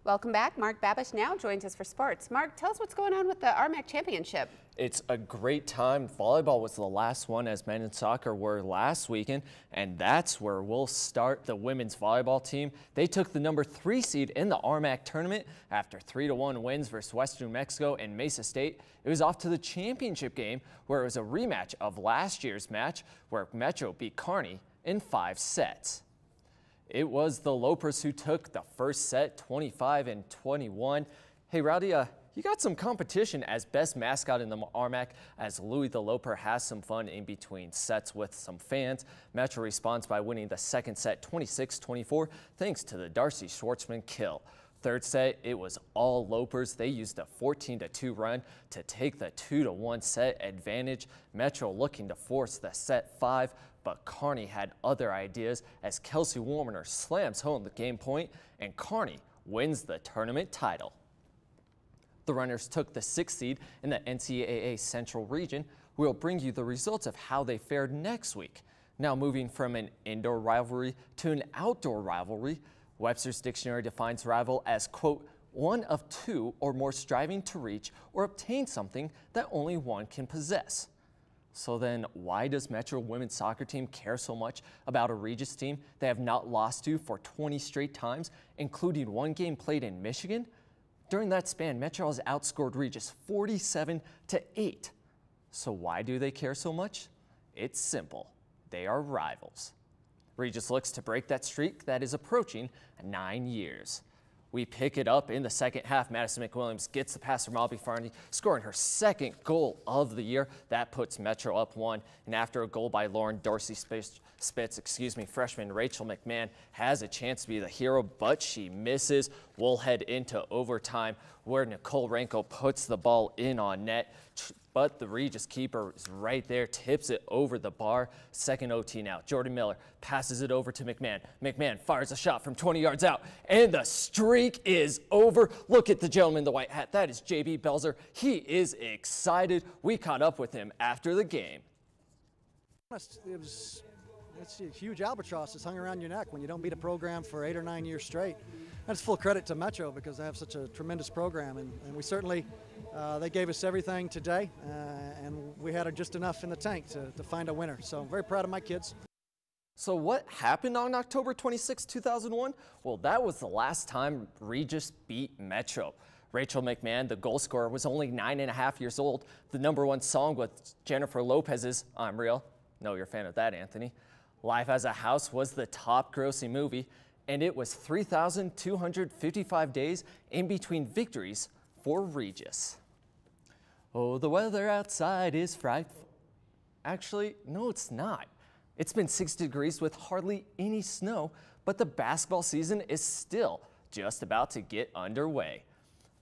Welcome back. Mark Babish now joins us for sports. Mark, tell us what's going on with the RMAC Championship. It's a great time. Volleyball was the last one, as men and soccer were last weekend, and that's where we'll start. The women's volleyball team, they took the #3 seed in the RMAC tournament after 3-1 wins versus Western New Mexico and Mesa State. It was off to the championship game, where it was a rematch of last year's match, where Metro beat Kearney in 5 sets. It was the Lopers who took the first set, 25-21. Hey, Rowdy, you got some competition as best mascot in the RMAC, as Louis the Loper has some fun in between sets with some fans. Metro responds by winning the second set 26-24 thanks to the Darcy Schwartzman kill. Third set, it was all Lopers. They used a 14-2 run to take the 2-1 set advantage. Metro looking to force the set 5, but Kearney had other ideas as Kelsey Warner slams home the game point and Kearney wins the tournament title. The Runners took the 6th seed in the NCAA Central Region. We'll bring you the results of how they fared next week. Now moving from an indoor rivalry to an outdoor rivalry, Webster's Dictionary defines rival as, quote, one of two or more striving to reach or obtain something that only one can possess. So then why does Metro women's soccer team care so much about a Regis team they have not lost to for 20 straight times, including one game played in Michigan? During that span, Metro has outscored Regis 47-8. So why do they care so much? It's simple. They are rivals. Regis looks to break that streak that is approaching 9 years. We pick it up in the second half. Madison McWilliams gets the pass from Albie Farney, scoring her second goal of the year. That puts Metro up 1. And after a goal by Lauren Dorsey Spitz, freshman Rachel McMahon has a chance to be the hero, but she misses. We'll head into overtime where Nicole Ranko puts the ball in on net. But the Regis keeper is right there, tips it over the bar. Second OT now. Jordan Miller passes it over to McMahon. McMahon fires a shot from 20 yards out, and the streak is over. Look at the gentleman in the white hat. That is JB Belzer. He is excited. We caught up with him after the game. It's a huge albatross that's hung around your neck when you don't beat a program for 8 or 9 years straight. That's full credit to Metro because they have such a tremendous program, and we certainly, they gave us everything today, and we had just enough in the tank to find a winner. So I'm very proud of my kids. So what happened on October 26, 2001? Well, that was the last time Regis beat Metro. Rachel McMahon, the goal scorer, was only 9.5 years old. The #1 song with Jennifer Lopez's I'm Real. No, you're a fan of that, Anthony. Life as a House was the top grossing movie, and it was 3,255 days in between victories for Regis. Oh, the weather outside is frightful. Actually, no, it's not. It's been 60 degrees with hardly any snow, but the basketball season is still just about to get underway.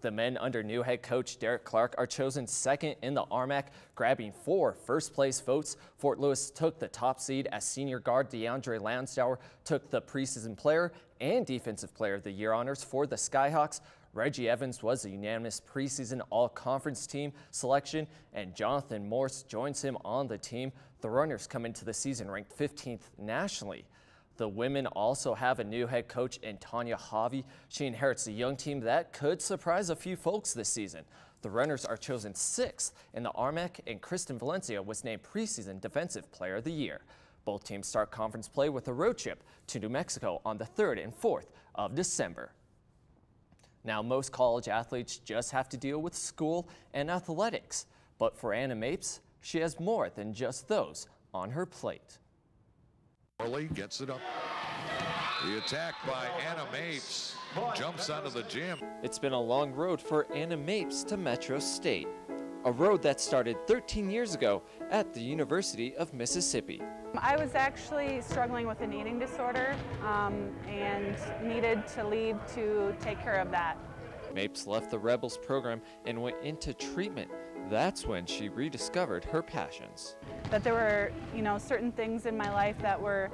The men under new head coach Derek Clark are chosen second in the RMAC, grabbing 4 first-place votes. Fort Lewis took the top seed as senior guard DeAndre Lansdauer took the preseason player and defensive player of the year honors for the Skyhawks. Reggie Evans was a unanimous preseason all-conference team selection, and Jonathan Morse joins him on the team. The Runners come into the season ranked 15th nationally. The women also have a new head coach in Tanya Javi. She inherits a young team that could surprise a few folks this season. The Runners are chosen 6th in the RMAC, and Kristen Valencia was named preseason defensive player of the year. Both teams start conference play with a road trip to New Mexico on the 3rd and 4th of December. Now, most college athletes just have to deal with school and athletics, but for Anna Mapes, she has more than just those on her plate. Morley gets it up. The attack by Anna Mapes jumps out of the gym. It's been a long road for Anna Mapes to Metro State, a road that started 13 years ago at the University of Mississippi. I was actually struggling with an eating disorder and needed to leave to take care of that. Mapes left the Rebels program and went into treatment. That's when she rediscovered her passions. That there were, certain things in my life that were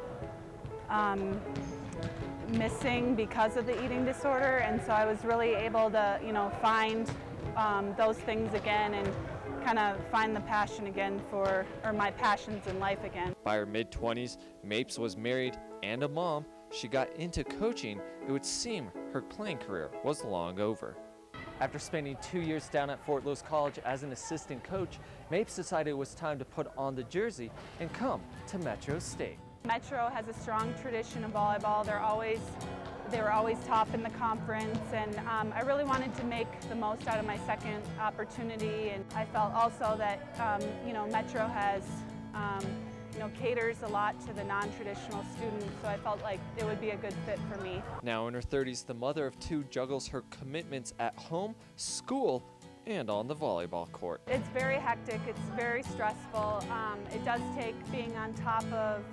missing because of the eating disorder, and so I was really able to, find those things again and kind of find the passion again or my passions in life again. By her mid-20s, Mapes was married and a mom. She got into coaching. It would seem her playing career was long over. After spending 2 years down at Fort Lewis College as an assistant coach, Mapes decided it was time to put on the jersey and come to Metro State. Metro has a strong tradition of volleyball. They were always top in the conference, and I really wanted to make the most out of my second opportunity. And I felt also that Metro has caters a lot to the non-traditional students, so I felt like it would be a good fit for me. Now in her 30s, the mother of two juggles her commitments at home, school, and on the volleyball court. It's very hectic, it's very stressful. It does take being on top of,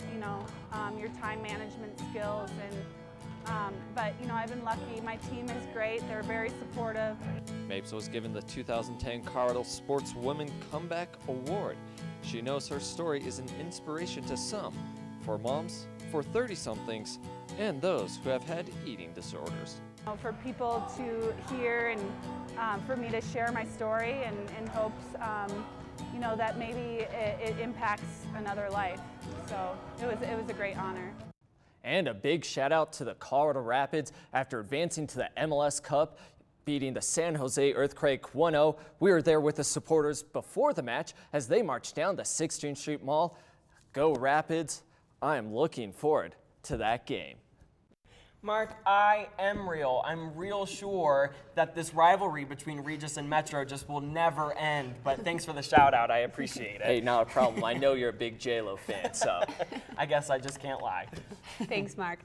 your time management skills, but I've been lucky. My team is great, they're very supportive. Mapes was given the 2010 Colorado Sportswoman Comeback Award. She knows her story is an inspiration to some, for moms, for 30-somethings, and those who have had eating disorders. For people to hear and for me to share my story in hopes, that maybe it impacts another life. So it was a great honor. And a big shout out to the Colorado Rapids after advancing to the MLS Cup, beating the San Jose Earthquake 1-0. We were there with the supporters before the match as they marched down the 16th Street Mall. Go Rapids. I am looking forward to that game. Mark, I am real. I'm real sure that this rivalry between Regis and Metro just will never end. But thanks for the shout out. I appreciate it. Hey, not a problem. I know you're a big J-Lo fan, so. I guess I just can't lie. Thanks, Mark.